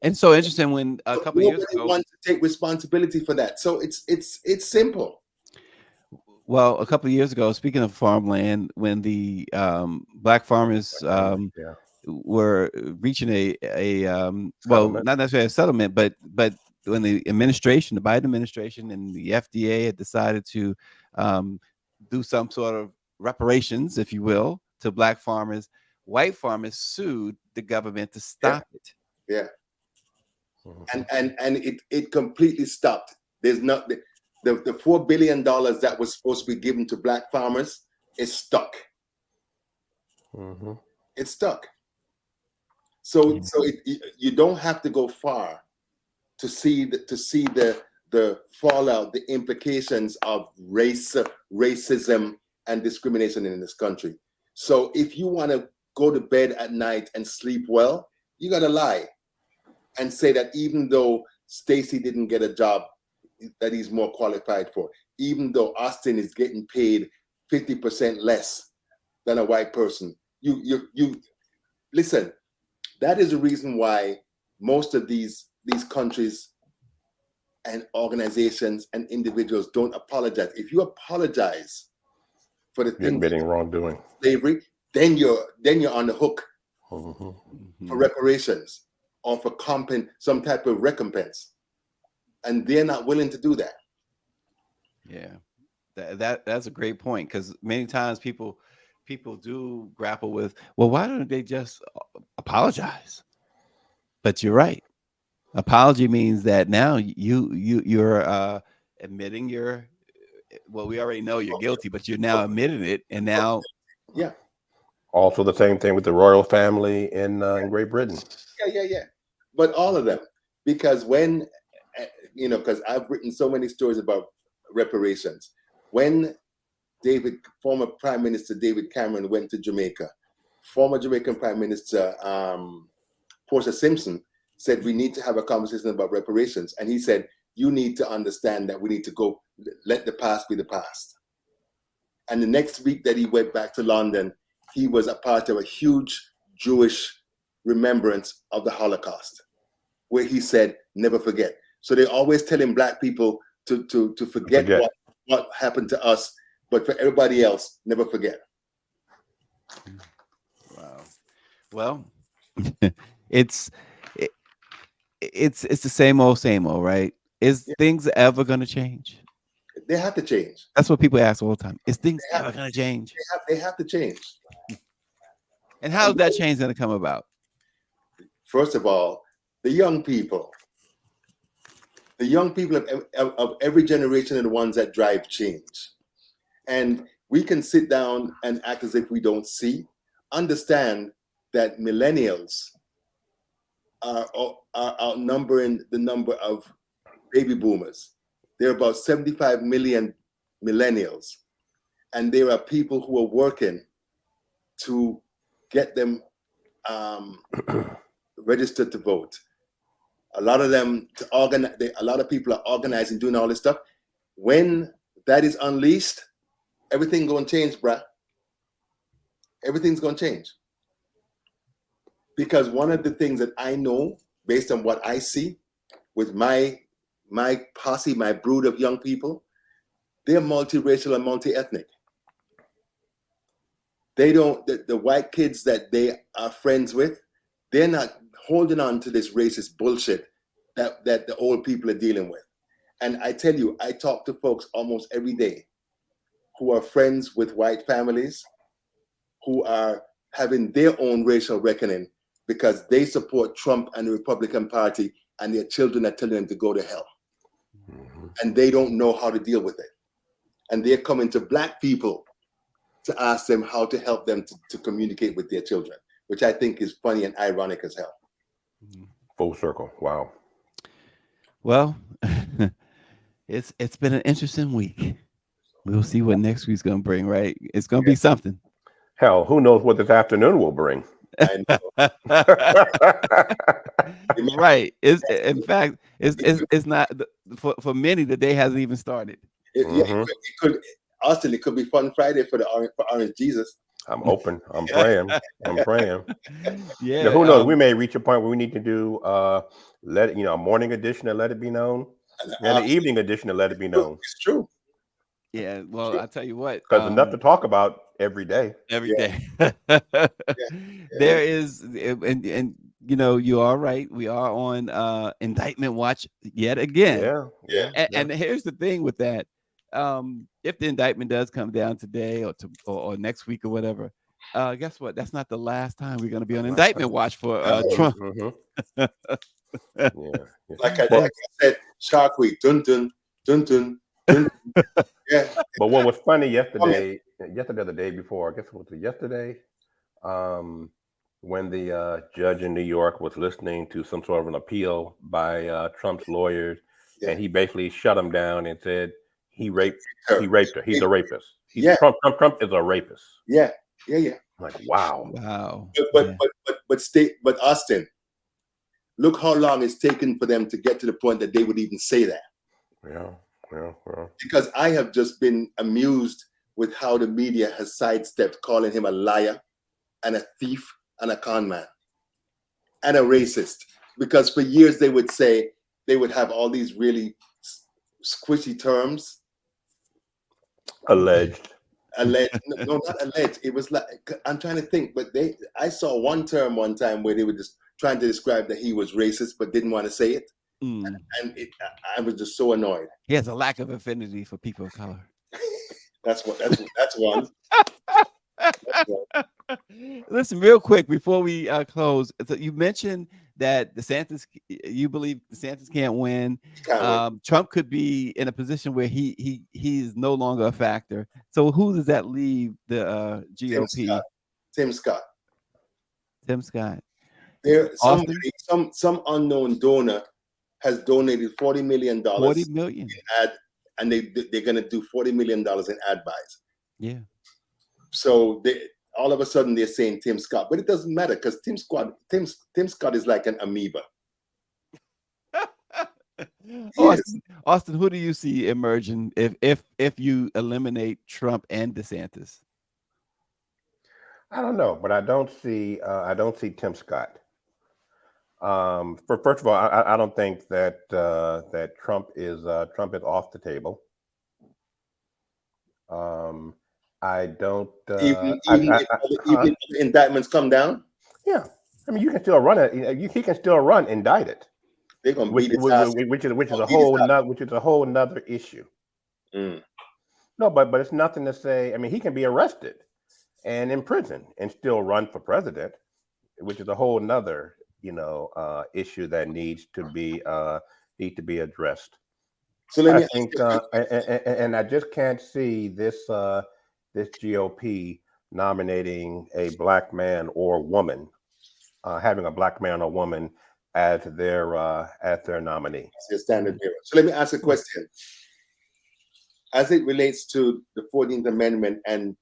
And so interesting, when a couple of years ago, want to take responsibility for that. So it's simple. Well, a couple of years ago, speaking of farmland, when the black farmers were reaching a well, not necessarily a settlement, but when the administration, the Biden administration and the FDA had decided to do some sort of reparations, if you will, to black farmers, white farmers sued the government to stop it. And it completely stopped. There's not the $4 billion that was supposed to be given to black farmers is stuck. It's stuck. So you don't have to go far to see the fallout, the implications of racism and discrimination in this country. So if you want to go to bed at night and sleep well, you got to lie and say that even though Stacey didn't get a job that he's more qualified for, even though Austin is getting paid 50% less than a white person, you listen. That is the reason why most of these countries and organizations and individuals don't apologize. If you apologize for the things admitting wrongdoing, slavery, then you're on the hook mm-hmm. for reparations or for some type of recompense, and they're not willing to do that. Yeah, that's a great point, because many times people do grapple with, well, why don't they just apologize? But you're right. Apology means that now you're admitting well, we already know you're guilty, but you're now admitting it, and now yeah. Also, the same thing with the royal family in Great Britain. Yeah. But all of them, because when because I've written so many stories about reparations. When former Prime Minister David Cameron went to Jamaica, former Jamaican Prime Minister Portia Simpson said, we need to have a conversation about reparations. And he said, you need to understand that we need to go, let the past be the past. And the next week that he went back to London, he was a part of a huge Jewish remembrance of the Holocaust, where he said, never forget. So they always telling Black people to forget what happened to us, but for everybody else, never forget. Wow. Well, it's the same old, right? Is things ever going to change? They have to change. That's what people ask all the time. Is things ever going to change? They have to change. And how's that change going to come about? First of all, the young people of every generation are the ones that drive change. And we can sit down and act as if we don't see. Understand that millennials are outnumbering the number of baby boomers. There are about 75 million millennials. And there are people who are working to get them registered to vote. A lot of them a lot of people are organizing, doing all this stuff. When that is unleashed, everything's going to change, bruh. Everything's going to change. Because one of the things that I know, based on what I see with my posse, my brood of young people, they're multiracial and multi-ethnic. They don't, the white kids that they are friends with, they're not holding on to this racist bullshit that the old people are dealing with. And I tell you, I talk to folks almost every day who are friends with white families, who are having their own racial reckoning because they support Trump and the Republican Party, and their children are telling them to go to hell. Mm-hmm. And they don't know how to deal with it. And they're coming to Black people to ask them how to help them to communicate with their children, which I think is funny and ironic as hell. Full circle. Wow. Well, it's been an interesting week. We'll see what next week's going to bring, right? It's going to be something. Hell, who knows what this afternoon will bring? I know. Right. In fact, it's not, for many, the day hasn't even started. It could, Austin, it could be Fun Friday for Orange Jesus. I'm open. I'm praying. Yeah. Who knows? We may reach a point where we need to do a morning edition of Let It Be Known and an evening edition of Let It Be Known. It's true. Yeah. Well, I'll tell you what. Because enough to talk about every day. Every day. There is, and you are right. We are on indictment watch yet again. Yeah. And here's the thing with that. If the indictment does come down today or next week or whatever, guess what? That's not the last time we're going to be on indictment watch for Trump. Like I said, Shark Week, dun dun dun dun dun. Yeah. But what was funny yesterday or the day before, I guess it was yesterday, when the judge in New York was listening to some sort of an appeal by Trump's lawyers, and he basically shut him down and said he raped her. He's a rapist. Trump is a rapist. Yeah. Like, wow. But Austin, look how long it's taken for them to get to the point that they would even say that. Yeah. Because I have just been amused with how the media has sidestepped calling him a liar, and a thief and a con man and a racist. Because for years they would say, they would have all these really squishy terms. Alleged. No, not alleged. It was like, I'm trying to think, but I saw one term one time where they were just trying to describe that he was racist, but didn't want to say it. And I was just so annoyed. He has a lack of affinity for people of color. That's one. That's one. Listen, real quick before we close. So you mentioned that you believe DeSantis can't win. Trump could be in a position where he is no longer a factor. So who does that leave the GOP? Tim Scott. Tim Scott. There, some unknown donor has donated $40 million. $40 million. And they're going to do $40 million in ad buys. Yeah. So all of a sudden they're saying Tim Scott, but it doesn't matter because Tim Scott is like an amoeba. Austin, who do you see emerging if you eliminate Trump and DeSantis? I don't know, but I don't see Tim Scott. First of all, I don't think that that Trump is off the table. I don't. Even if indictments come down. Yeah, I mean, you can still run it. He can still run indicted. They're gonna which is a whole nother issue. No, but it's nothing to say. I mean, he can be arrested and in prison and still run for president, which is a whole nother issue that needs to be addressed. So let me think, and I just can't see this GOP nominating a black man or woman, having a black man or woman as their nominee. It's your standard bearer. So let me ask a question. As it relates to the 14th Amendment and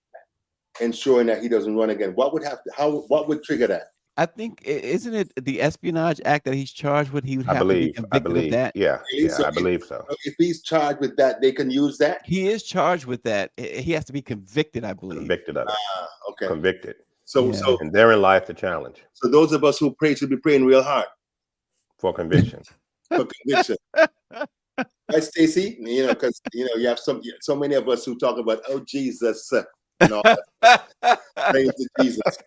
ensuring that he doesn't run again, what would trigger that? I think, isn't it the Espionage Act that he's charged with? He would have to be convicted of that. Yeah, I believe so. If he's charged with that, they can use that? He is charged with that. He has to be convicted, I believe. Convicted of it. Okay. Convicted. So and therein lies the challenge. So those of us who pray should be praying real hard. For conviction. For conviction. Right, Stacey? Because you have so many of us who talk about, oh, Jesus, and all that. Praying to Jesus.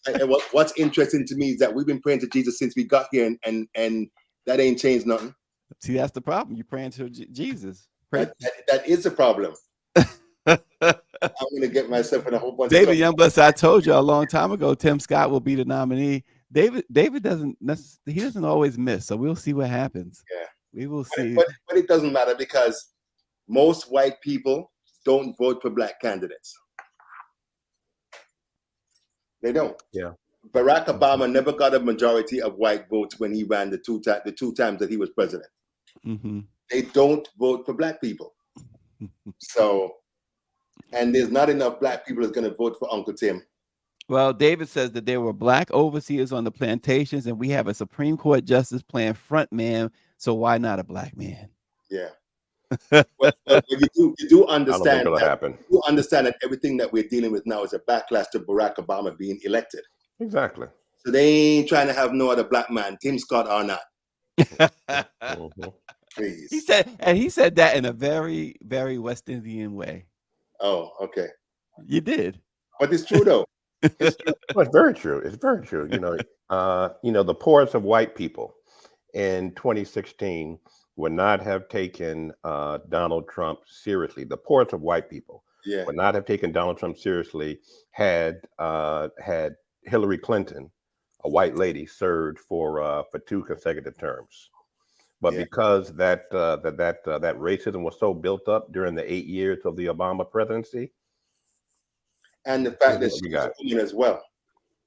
And what's interesting to me is that we've been praying to Jesus since we got here, and that ain't changed nothing. See, that's the problem. You're praying to Jesus. That is the problem. I'm going to get myself in a whole bunch David of Youngblood, I told you a long time ago, Tim Scott will be the nominee. David doesn't always miss, so we'll see what happens. Yeah, we will see. But it doesn't matter because most white people don't vote for black candidates. They don't. Yeah. Barack Obama never got a majority of white votes when he ran the two times that he was president. Mm-hmm. They don't vote for black people. So, and there's not enough black people that's going to vote for Uncle Tim. Well, David says that there were black overseers on the plantations, and we have a Supreme Court justice playing front man. So why not a black man? Yeah. Well, you do understand. I don't think that'll happen. You understand that everything that we're dealing with now is a backlash to Barack Obama being elected. Exactly. So they ain't trying to have no other black man, Tim Scott or not. Please. He said that in a very, very West Indian way. Oh, okay. You did. But it's true though. It's true. Well, it's very true. It's very true. The poorest of white people in 2016 would not have taken Donald Trump seriously. The poorest of white people would not have taken Donald Trump seriously had Hillary Clinton, a white lady, served for 2 consecutive terms. But because that racism was so built up during the 8 years of the Obama presidency, and the fact that she was a woman as well.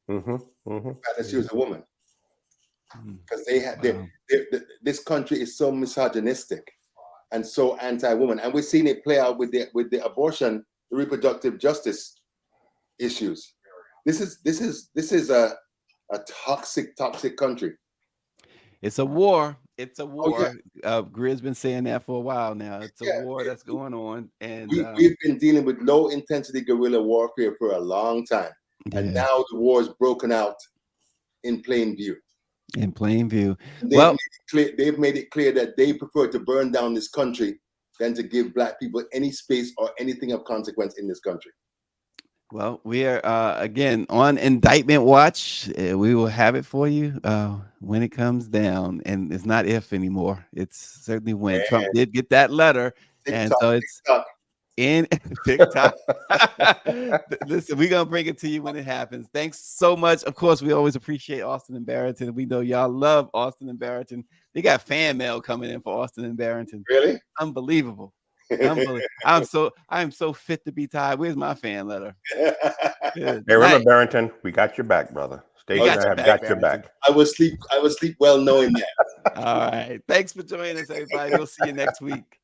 Mm-hmm. Mm-hmm. The fact that she was a woman. Because this country is so misogynistic and so anti-woman, and we've seen it play out with the abortion, the reproductive justice issues. This is a toxic country. It's a war. It's a war. Oh, yeah. Greer's been saying that for a while now. It's a war that's going on, and we've been dealing with low intensity guerrilla warfare for a long time. And now the war is broken out in plain view. In plain view. They've made it clear that they prefer to burn down this country than to give Black people any space or anything of consequence in this country. Well, we are again on indictment watch. We will have it for you when it comes down, and it's not if anymore. It's certainly when. Trump did get that letter, and so it's in TikTok. Listen, we're gonna bring it to you when it happens. Thanks so much. Of course, we always appreciate Austin and Barrington. We know y'all love Austin and Barrington. They got fan mail coming in for Austin and Barrington. Really? Unbelievable. I am so fit to be tied. Where's my fan letter? Hey, remember, Barrington, we got your back, brother. Stay got your back. I will sleep well knowing that. All right. Thanks for joining us, everybody. We'll see you next week.